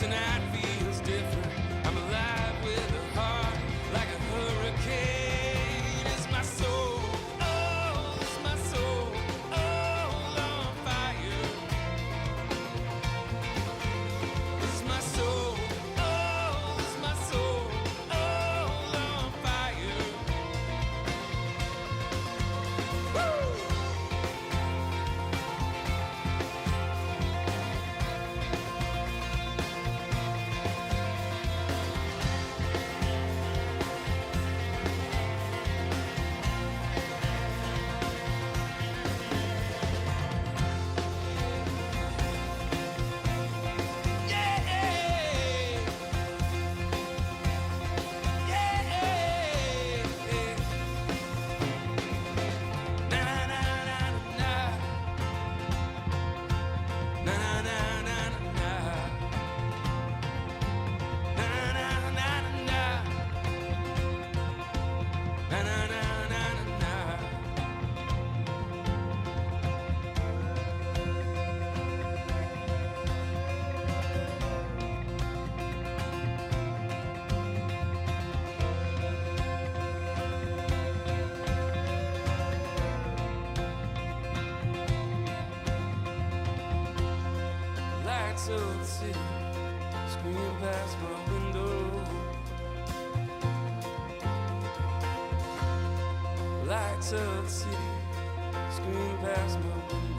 Tonight feels different. I'm alive with a heart like a hurricane. It's my soul, oh, it's my soul, all on fire. It's my soul, oh, it's my soul, all on fire. Woo! Lights of the city scream past my window. Lights of the city scream past my window.